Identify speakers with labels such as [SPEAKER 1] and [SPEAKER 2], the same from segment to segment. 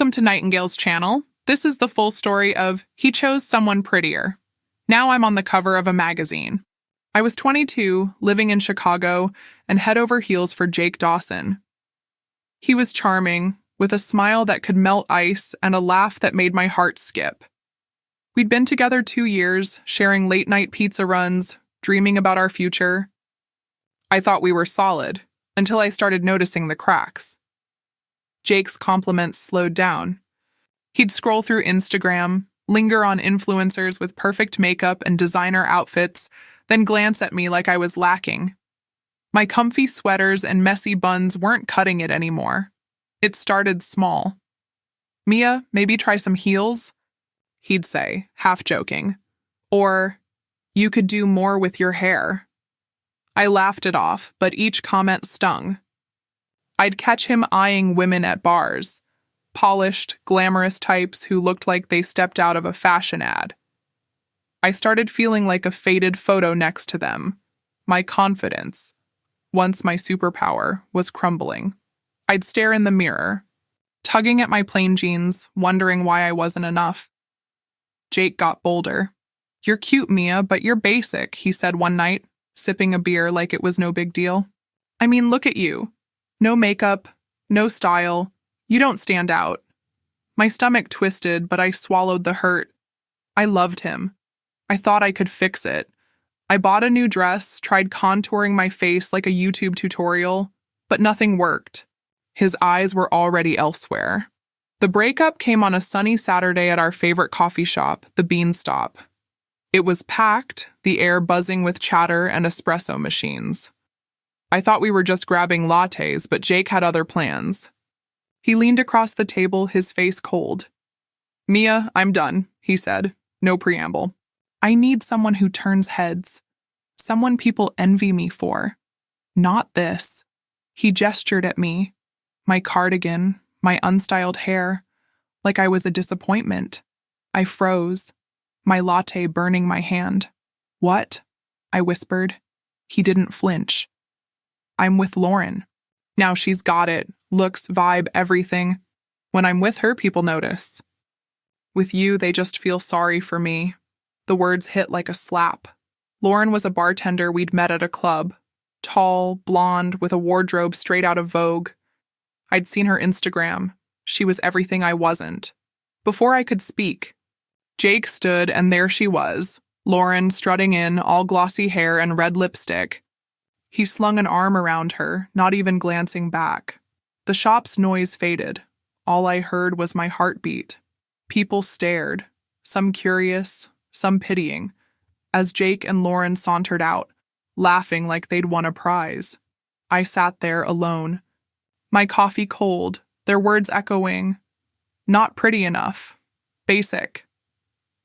[SPEAKER 1] Welcome to Nightingale's channel. This is the full story of He Chose Someone Prettier. Now I'm on the cover of a magazine. I was 22, living in Chicago, and head over heels for Jake Dawson. He was charming, with a smile that could melt ice and a laugh that made my heart skip. We'd been together 2 years, sharing late-night pizza runs, dreaming about our future. I thought we were solid, until I started noticing the cracks. Jake's compliments slowed down. He'd scroll through Instagram, linger on influencers with perfect makeup and designer outfits, then glance at me like I was lacking. My comfy sweaters and messy buns weren't cutting it anymore. It started small. "Mia, maybe try some heels?" he'd say, half joking. Or, "You could do more with your hair." I laughed it off, but each comment stung. I'd catch him eyeing women at bars, polished, glamorous types who looked like they stepped out of a fashion ad. I started feeling like a faded photo next to them. My confidence, once my superpower, was crumbling. I'd stare in the mirror, tugging at my plain jeans, wondering why I wasn't enough. Jake got bolder. "You're cute, Mia, but you're basic," he said one night, sipping a beer like it was no big deal. "I mean, look at you. No makeup, no style. You don't stand out." My stomach twisted, but I swallowed the hurt. I loved him. I thought I could fix it. I bought a new dress, tried contouring my face like a YouTube tutorial, but nothing worked. His eyes were already elsewhere. The breakup came on a sunny Saturday at our favorite coffee shop, the Beanstop. It was packed, the air buzzing with chatter and espresso machines. I thought we were just grabbing lattes, but Jake had other plans. He leaned across the table, his face cold. "Mia, I'm done," he said, no preamble. "I need someone who turns heads. Someone people envy me for. Not this." He gestured at me, my cardigan, my unstyled hair, like I was a disappointment. I froze, my latte burning my hand. "What?" I whispered. He didn't flinch. "I'm with Lauren. Now she's got it, looks, vibe, everything. When I'm with her, people notice. With you, they just feel sorry for me." The words hit like a slap. Lauren was a bartender we'd met at a club. Tall, blonde, with a wardrobe straight out of Vogue. I'd seen her Instagram. She was everything I wasn't. Before I could speak, Jake stood, and there she was, Lauren strutting in, all glossy hair and red lipstick. He slung an arm around her, not even glancing back. The shop's noise faded. All I heard was my heartbeat. People stared, some curious, some pitying, as Jake and Lauren sauntered out, laughing like they'd won a prize. I sat there alone, my coffee cold, their words echoing. Not pretty enough. Basic.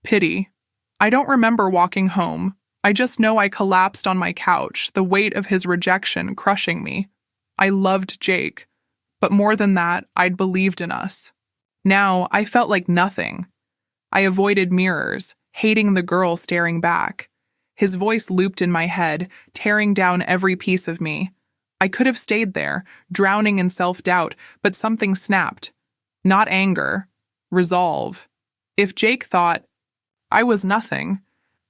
[SPEAKER 1] Pity. I don't remember walking home. I just know I collapsed on my couch, the weight of his rejection crushing me. I loved Jake, but more than that, I'd believed in us. Now, I felt like nothing. I avoided mirrors, hating the girl staring back. His voice looped in my head, tearing down every piece of me. I could have stayed there, drowning in self-doubt, but something snapped. Not anger, resolve. If Jake thought I was nothing,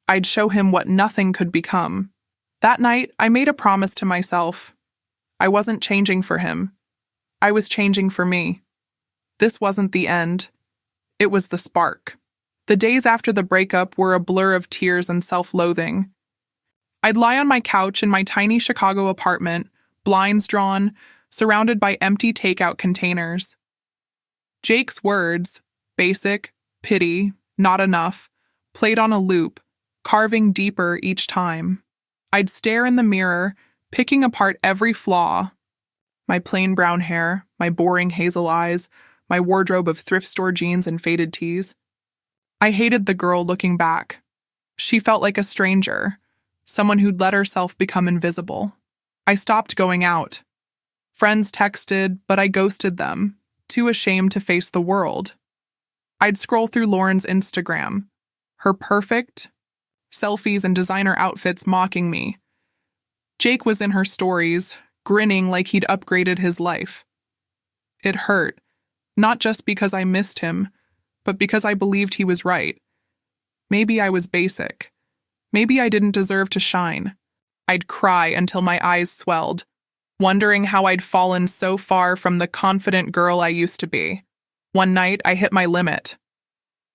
[SPEAKER 1] I'd show him what nothing could become. That night, I made a promise to myself. I wasn't changing for him. I was changing for me. This wasn't the end. It was the spark. The days after the breakup were a blur of tears and self-loathing. I'd lie on my couch in my tiny Chicago apartment, blinds drawn, surrounded by empty takeout containers. Jake's words, basic, pity, not enough, played on a loop, carving deeper each time. I'd stare in the mirror, picking apart every flaw. My plain brown hair, my boring hazel eyes, my wardrobe of thrift store jeans and faded tees. I hated the girl looking back. She felt like a stranger, someone who'd let herself become invisible. I stopped going out. Friends texted, but I ghosted them, too ashamed to face the world. I'd scroll through Lauren's Instagram, her perfect selfies and designer outfits mocking me. Jake was in her stories, grinning like he'd upgraded his life. It hurt, Not just because I missed him, but because I believed he was right. Maybe I was basic. Maybe I didn't deserve to shine. I'd cry until my eyes swelled, wondering how I'd fallen so far from the confident girl I used to be. One night, I hit my limit.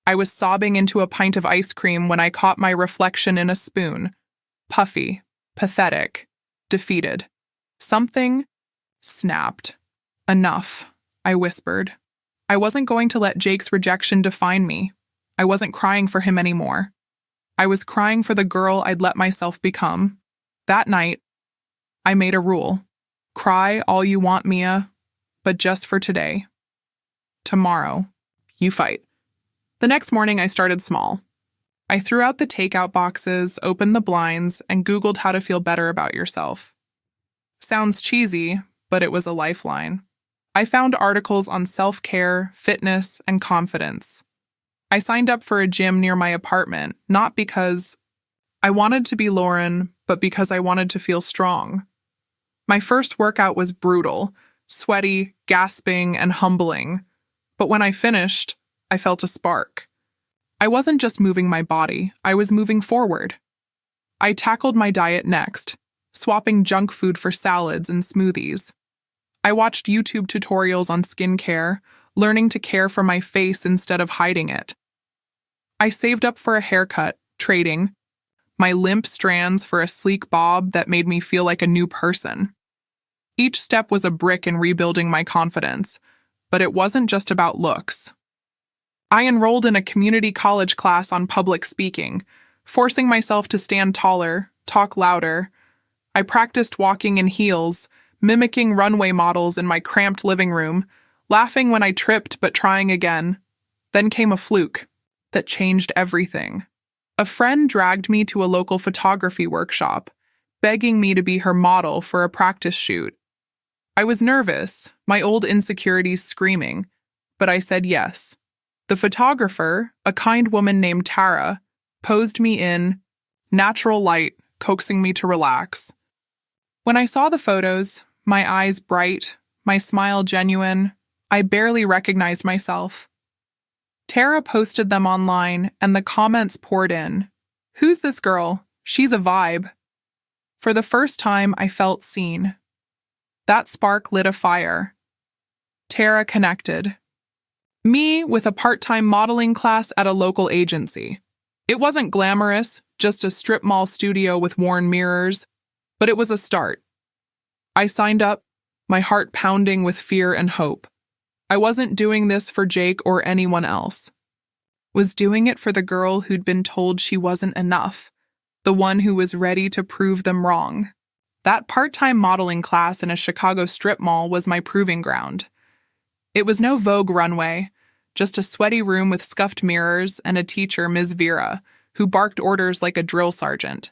[SPEAKER 1] I was sobbing into a pint of ice cream when I caught my reflection in a spoon. Puffy, pathetic, defeated. Something snapped. Enough, I whispered. I wasn't going to let Jake's rejection define me. I wasn't crying for him anymore. I was crying for the girl I'd let myself become. That night, I made a rule. Cry all you want, Mia, but just for today. Tomorrow, you fight. The next morning, I started small. I threw out the takeout boxes, opened the blinds, and Googled how to feel better about yourself. Sounds cheesy, but it was a lifeline. I found articles on self-care, fitness, and confidence. I signed up for a gym near my apartment, not because I wanted to be Lauren, but because I wanted to feel strong. My first workout was brutal, sweaty, gasping, and humbling. But when I finished, I felt a spark. I wasn't just moving my body, I was moving forward. I tackled my diet next, swapping junk food for salads and smoothies. I watched YouTube tutorials on skincare, learning to care for my face instead of hiding it. I saved up for a haircut, trading my limp strands for a sleek bob that made me feel like a new person. Each step was a brick in rebuilding my confidence, but it wasn't just about looks. I enrolled in a community college class on public speaking, forcing myself to stand taller, talk louder. I practiced walking in heels, mimicking runway models in my cramped living room, laughing when I tripped but trying again. Then came a fluke that changed everything. A friend dragged me to a local photography workshop, begging me to be her model for a practice shoot. I was nervous, my old insecurities screaming, but I said yes. The photographer, a kind woman named Tara, posed me in natural light, coaxing me to relax. When I saw the photos, my eyes bright, my smile genuine, I barely recognized myself. Tara posted them online, and the comments poured in. Who's this girl? She's a vibe. For the first time, I felt seen. That spark lit a fire. Tara connected. Me with a part-time modeling class at a local agency. It wasn't glamorous, just a strip mall studio with worn mirrors, but it was a start. I signed up, my heart pounding with fear and hope. I wasn't doing this for Jake or anyone else. Was doing it for the girl who'd been told she wasn't enough, the one who was ready to prove them wrong. That part-time modeling class in a Chicago strip mall was my proving ground. It was no Vogue runway, just a sweaty room with scuffed mirrors and a teacher, Ms. Vera, who barked orders like a drill sergeant.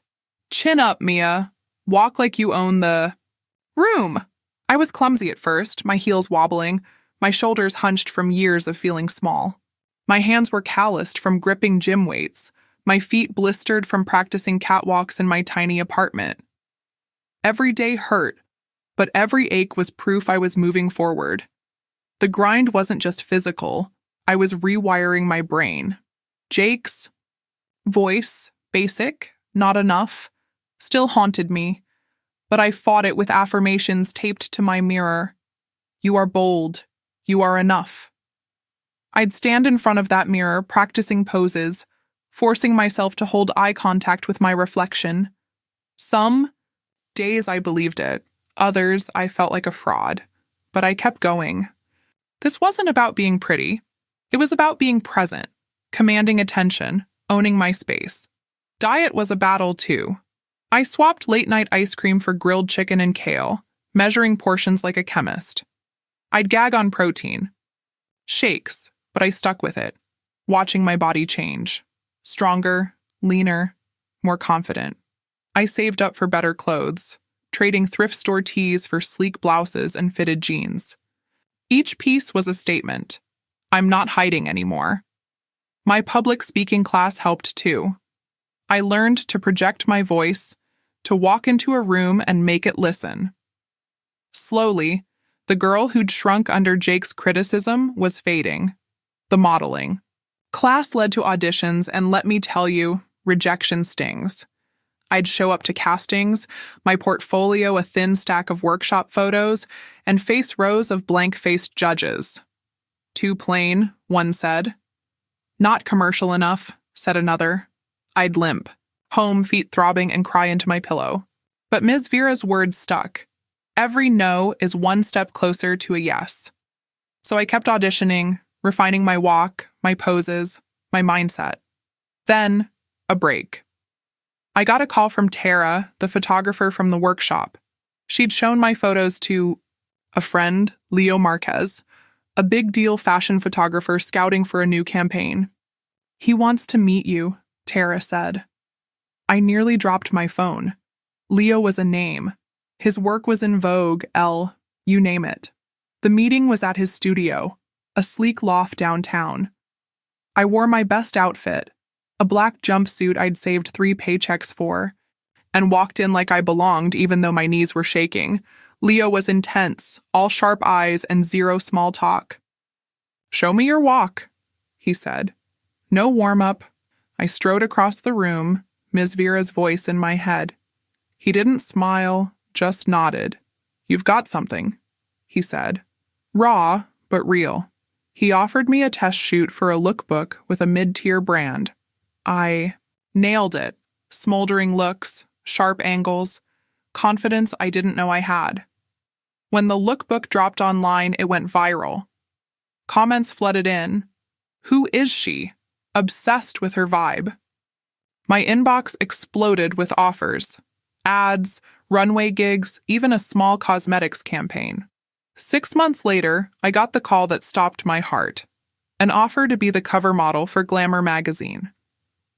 [SPEAKER 1] Chin up, Mia. Walk like you own the room. I was clumsy at first, my heels wobbling, my shoulders hunched from years of feeling small. My hands were calloused from gripping gym weights, my feet blistered from practicing catwalks in my tiny apartment. Every day hurt, but every ache was proof I was moving forward. The grind wasn't just physical, I was rewiring my brain. Jake's voice, basic, not enough, still haunted me, but I fought it with affirmations taped to my mirror. You are bold. You are enough. I'd stand in front of that mirror, practicing poses, forcing myself to hold eye contact with my reflection. Some days I believed it, others I felt like a fraud, but I kept going. This wasn't about being pretty. It was about being present, commanding attention, owning my space. Diet was a battle too. I swapped late-night ice cream for grilled chicken and kale, measuring portions like a chemist. I'd gag on protein. Shakes, but I stuck with it, watching my body change. Stronger, leaner, more confident. I saved up for better clothes, trading thrift store tees for sleek blouses and fitted jeans. Each piece was a statement. I'm not hiding anymore. My public speaking class helped too. I learned to project my voice, to walk into a room and make it listen. Slowly, The girl who'd shrunk under Jake's criticism was fading. The modeling. Class led to auditions, and let me tell you, rejection stings. I'd show up to castings, my portfolio a thin stack of workshop photos, and face rows of blank-faced judges. Too plain, one said. Not commercial enough, said another. I'd limp, home, feet throbbing, and cry into my pillow. But Ms. Vera's words stuck. Every no is one step closer to a yes. So I kept auditioning, refining my walk, my poses, my mindset. Then, a break. I got a call from Tara, the photographer from the workshop. She'd shown my photos to a friend, Leo Marquez, a big-deal fashion photographer scouting for a new campaign. He wants to meet you, Tara said. I nearly dropped my phone. Leo was a name. His work was in vogue, you name it. The meeting was at his studio, a sleek loft downtown. I wore my best outfit, a black jumpsuit I'd saved 3 paychecks for, and walked in like I belonged even though my knees were shaking. Leo was intense, all sharp eyes and zero small talk. Show me your walk, he said. No warm-up. I strode across the room, Ms. Vera's voice in my head. He didn't smile, just nodded. You've got something, he said. Raw, but real. He offered me a test shoot for a lookbook with a mid-tier brand. I nailed it. Smoldering looks, sharp angles, confidence I didn't know I had. When the lookbook dropped online, it went viral. Comments flooded in. Who is she? Obsessed with her vibe. My inbox exploded with offers. Ads, runway gigs, even a small cosmetics campaign. 6 months later, I got the call that stopped my heart. An offer to be the cover model for Glamour magazine.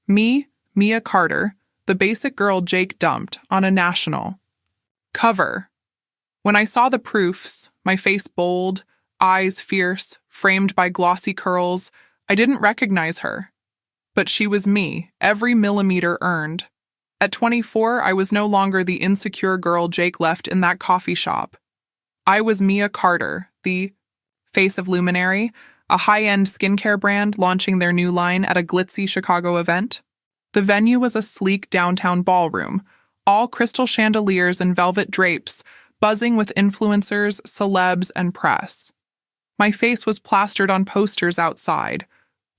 [SPEAKER 1] Me, Mia Carter, the basic girl Jake dumped, on a national cover. When I saw the proofs, my face bold, eyes fierce, framed by glossy curls, I didn't recognize her. But she was me, every millimeter earned. At 24, I was no longer the insecure girl Jake left in that coffee shop. I was Mia Carter, the face of Luminary, a high-end skincare brand launching their new line at a glitzy Chicago event. The venue was a sleek downtown ballroom, all crystal chandeliers and velvet drapes, buzzing with influencers, celebs, and press. My face was plastered on posters outside.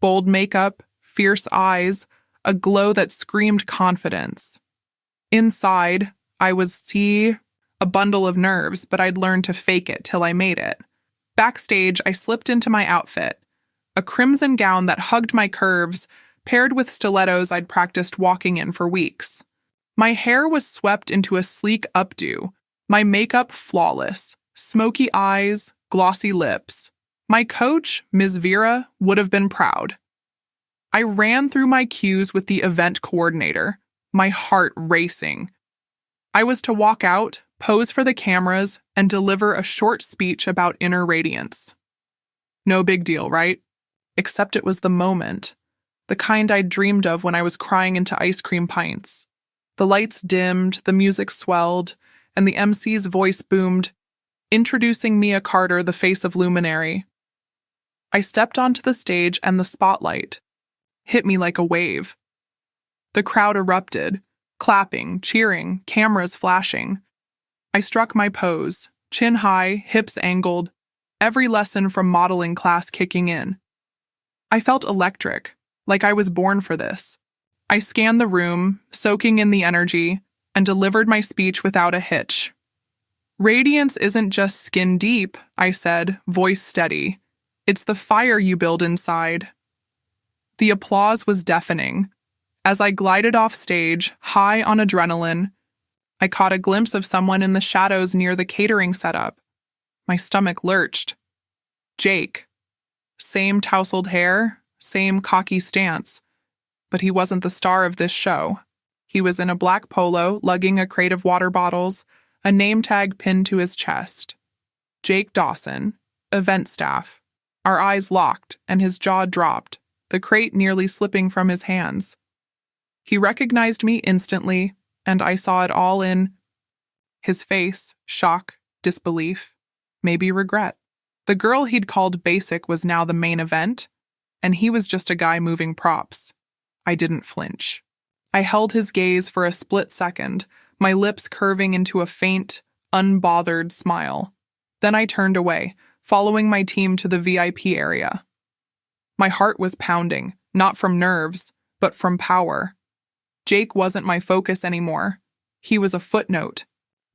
[SPEAKER 1] Bold makeup, fierce eyes, a glow that screamed confidence. Inside, I was a bundle of nerves, but I'd learned to fake it till I made it. Backstage, I slipped into my outfit, a crimson gown that hugged my curves, paired with stilettos I'd practiced walking in for weeks. My hair was swept into a sleek updo, my makeup flawless, smoky eyes, glossy lips. My coach, Ms. Vera, would have been proud. I ran through my cues with the event coordinator, my heart racing. I was to walk out, pose for the cameras, and deliver a short speech about inner radiance. No big deal, right? Except it was the moment, the kind I'd dreamed of when I was crying into ice cream pints. The lights dimmed, the music swelled, and the MC's voice boomed, introducing Mia Carter, the face of Luminary. I stepped onto the stage and the spotlight hit me like a wave. The crowd erupted, clapping, cheering, cameras flashing. I struck my pose, chin high, hips angled, every lesson from modeling class kicking in. I felt electric, like I was born for this. I scanned the room, soaking in the energy, and delivered my speech without a hitch. Radiance isn't just skin deep, I said, voice steady. It's the fire you build inside. The applause was deafening. As I glided off stage, high on adrenaline, I caught a glimpse of someone in the shadows near the catering setup. My stomach lurched. Jake. Same tousled hair, same cocky stance. But he wasn't the star of this show. He was in a black polo, lugging a crate of water bottles, a name tag pinned to his chest. Jake Dawson, event staff. Our eyes locked, and his jaw dropped, the crate nearly slipping from his hands. He recognized me instantly, and I saw it all in his face, shock, disbelief. maybe regret. The girl he'd called basic was now the main event, and he was just a guy moving props. I didn't flinch. I held his gaze for a split second, my lips curving into a faint, unbothered smile. Then I turned away, following my team to the VIP area. My heart was pounding, not from nerves, but from power. Jake wasn't my focus anymore. He was a footnote.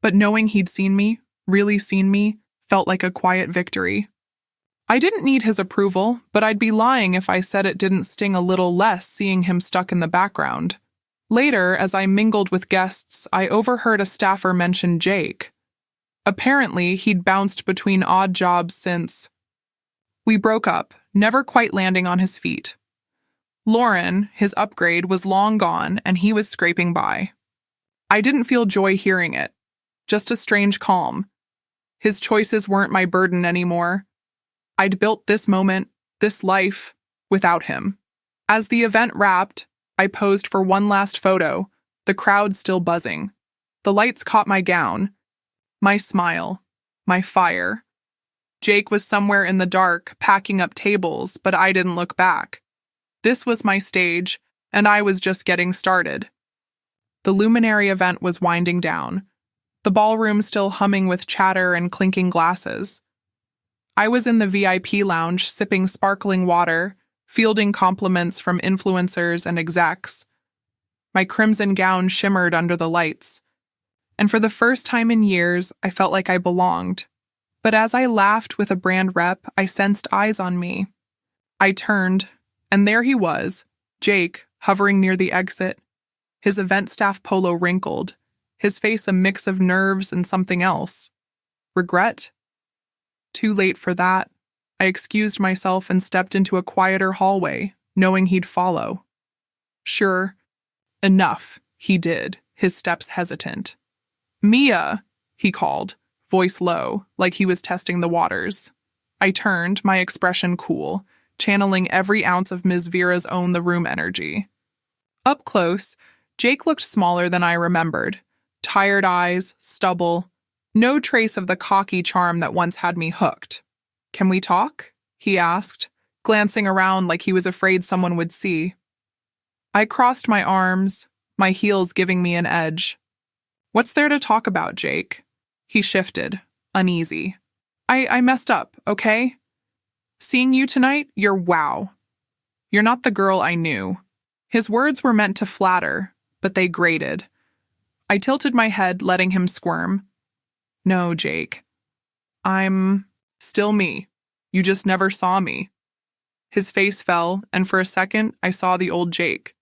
[SPEAKER 1] But knowing he'd seen me, really seen me, felt like a quiet victory. I didn't need his approval, but I'd be lying if I said it didn't sting a little less seeing him stuck in the background. Later, as I mingled with guests, I overheard a staffer mention Jake. Apparently, he'd bounced between odd jobs since. We broke up, never quite landing on his feet. Lauren, his upgrade, was long gone, and he was scraping by. I didn't feel joy hearing it, just a strange calm. His choices weren't my burden anymore. I'd built this moment, this life, without him. As the event wrapped, I posed for one last photo, the crowd still buzzing. The lights caught my gown, my smile, my fire. Jake was somewhere in the dark, packing up tables, but I didn't look back. This was my stage, and I was just getting started. The Luminary event was winding down, the ballroom still humming with chatter and clinking glasses. I was in the VIP lounge sipping sparkling water, fielding compliments from influencers and execs. My crimson gown shimmered under the lights, and for the first time in years, I felt like I belonged. But as I laughed with a brand rep, I sensed eyes on me. I turned, and there he was, Jake, hovering near the exit, his event staff polo wrinkled, his face a mix of nerves and something else. Regret? Too late for that. I excused myself and stepped into a quieter hallway, knowing he'd follow. Sure. Enough, he did, his steps hesitant. Mia, he called, voice low, like he was testing the waters. I turned, my expression cool, channeling every ounce of Ms. Vera's own the room energy. Up close, Jake looked smaller than I remembered. Tired eyes, stubble, no trace of the cocky charm that once had me hooked. Can we talk? He asked, glancing around like he was afraid someone would see. I crossed my arms, my heels giving me an edge. What's there to talk about, Jake? He shifted, uneasy. I messed up, okay? Seeing you tonight, you're wow. You're not the girl I knew. His words were meant to flatter, but they grated. I tilted my head, letting him squirm. No, Jake. I'm still me. You just never saw me. His face fell, and for a second, I saw the old Jake,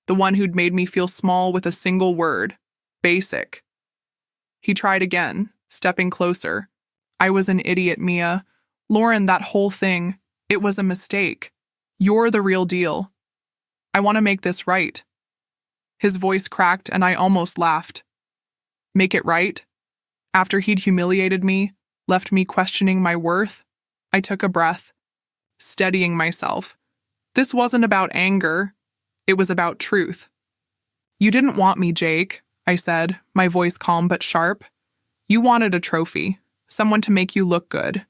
[SPEAKER 1] the one who'd made me feel small with a single word, basic. He tried again, stepping closer. I was an idiot, Mia. Lauren, that whole thing, it was a mistake. You're the real deal. I want to make this right. His voice cracked, and I almost laughed. Make it right? After he'd humiliated me, left me questioning my worth, I took a breath, steadying myself. This wasn't about anger. It was about truth. You didn't want me, Jake, I said, my voice calm but sharp. You wanted a trophy, someone to make you look good.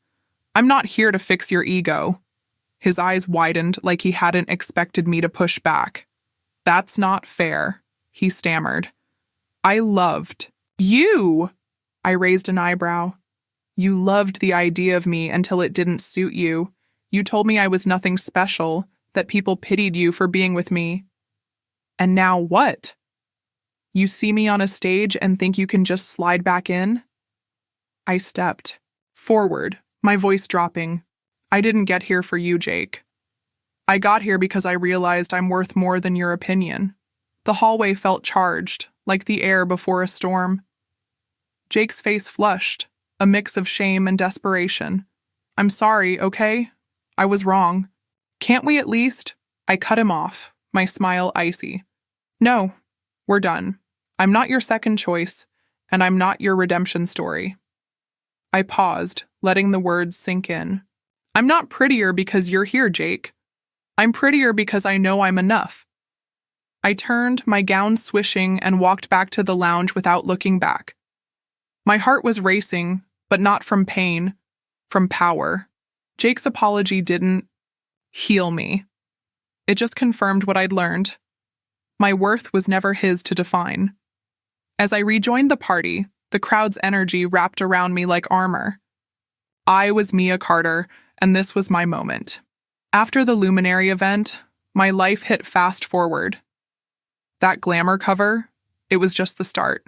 [SPEAKER 1] I'm not here to fix your ego. His eyes widened like he hadn't expected me to push back. That's not fair, he stammered. I loved you. I raised an eyebrow. You loved the idea of me until it didn't suit you. You told me I was nothing special, that people pitied you for being with me. And now what? You see me on a stage and think you can just slide back in? I stepped forward, my voice dropping. I didn't get here for you, Jake. I got here because I realized I'm worth more than your opinion. The hallway felt charged, like the air before a storm. Jake's face flushed, a mix of shame and desperation. I'm sorry, okay? I was wrong. Can't we at least? I cut him off, my smile icy. No, we're done. I'm not your second choice, and I'm not your redemption story. I paused, letting the words sink in. I'm not prettier because you're here, Jake. I'm prettier because I know I'm enough. I turned, my gown swishing, and walked back to the lounge without looking back. My heart was racing, but not from pain, from power. Jake's apology didn't heal me. It just confirmed what I'd learned. My worth was never his to define. As I rejoined the party, the crowd's energy wrapped around me like armor. I was Mia Carter, and this was my moment. After the Luminary event, my life hit fast forward. That glamour cover, it was just the start.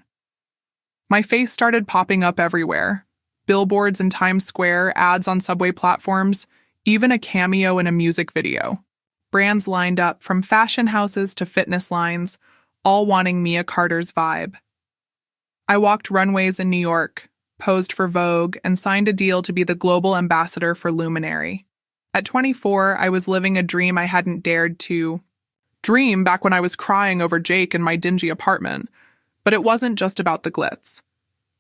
[SPEAKER 1] My face started popping up everywhere. Billboards in Times Square, ads on subway platforms, even a cameo in a music video. Brands lined up from fashion houses to fitness lines, all wanting Mia Carter's vibe. I walked runways in New York, posed for Vogue, and signed a deal to be the global ambassador for Luminary. At 24, I was living a dream I hadn't dared to dream back when I was crying over Jake in my dingy apartment. But it wasn't just about the glitz.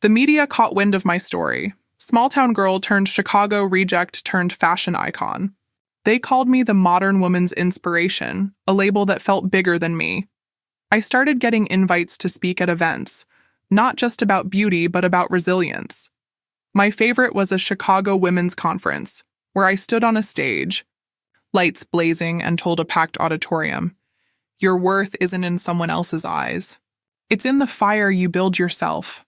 [SPEAKER 1] The media caught wind of my story. Small-town girl turned Chicago reject turned fashion icon. They called me the modern woman's inspiration, a label that felt bigger than me. I started getting invites to speak at events, not just about beauty, but about resilience. My favorite was a Chicago women's conference, where I stood on a stage, lights blazing, and told a packed auditorium, "Your worth isn't in someone else's eyes. It's in the fire you build yourself."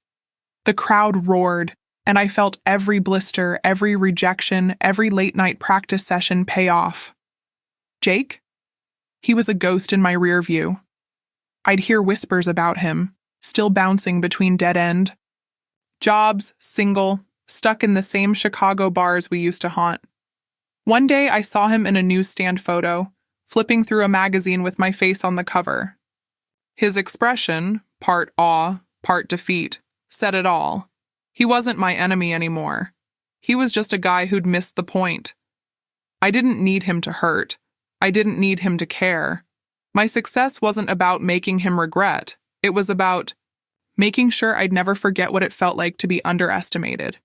[SPEAKER 1] The crowd roared, and I felt every blister, every rejection, every late-night practice session pay off. Jake? He was a ghost in my rear view. I'd hear whispers about him, still bouncing between dead-end jobs, single, stuck in the same Chicago bars we used to haunt. One day I saw him in a newsstand photo, flipping through a magazine with my face on the cover. His expression, part awe, part defeat, said it all. He wasn't my enemy anymore. He was just a guy who'd missed the point. I didn't need him to hurt. I didn't need him to care. My success wasn't about making him regret. It was about making sure I'd never forget what it felt like to be underestimated.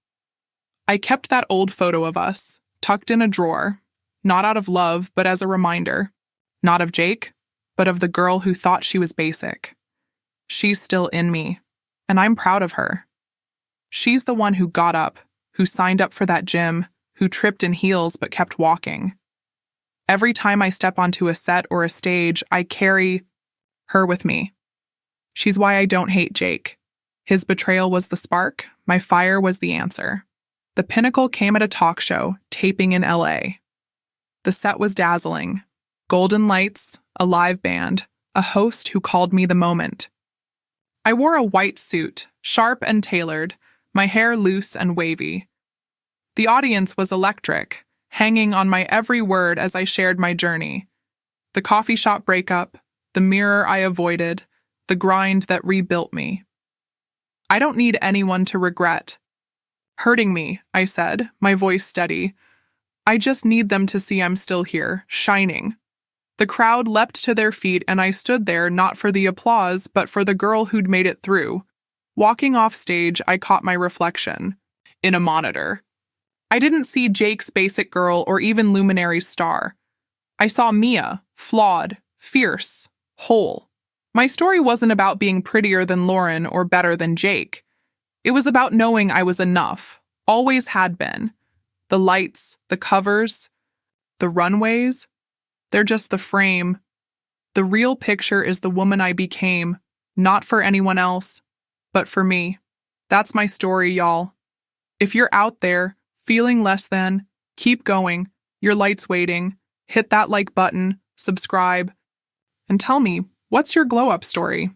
[SPEAKER 1] I kept that old photo of us, tucked in a drawer, not out of love, but as a reminder. Not of Jake, but of the girl who thought she was basic. She's still in me, and I'm proud of her. She's the one who got up, who signed up for that gym, who tripped in heels but kept walking. Every time I step onto a set or a stage, I carry her with me. She's why I don't hate Jake. His betrayal was the spark, my fire was the answer. The pinnacle came at a talk show, taping in LA. The set was dazzling. Golden lights, a live band, a host who called me the moment. I wore a white suit, sharp and tailored, my hair loose and wavy. The audience was electric, hanging on my every word as I shared my journey. The coffee shop breakup, the mirror I avoided, the grind that rebuilt me. I don't need anyone to regret hurting me, I said, my voice steady. I just need them to see I'm still here, shining. The crowd leapt to their feet and I stood there not for the applause, but for the girl who'd made it through. Walking off stage, I caught my reflection in a monitor. I didn't see Jake's basic girl or even Luminary's star. I saw Mia, flawed, fierce, whole. My story wasn't about being prettier than Lauren or better than Jake. It was about knowing I was enough, always had been. The lights, the covers, the runways, they're just the frame. The real picture is the woman I became, not for anyone else, but for me. That's my story, y'all. If you're out there, feeling less than, keep going. Your light's waiting. Hit that like button, subscribe, and tell me, what's your glow-up story?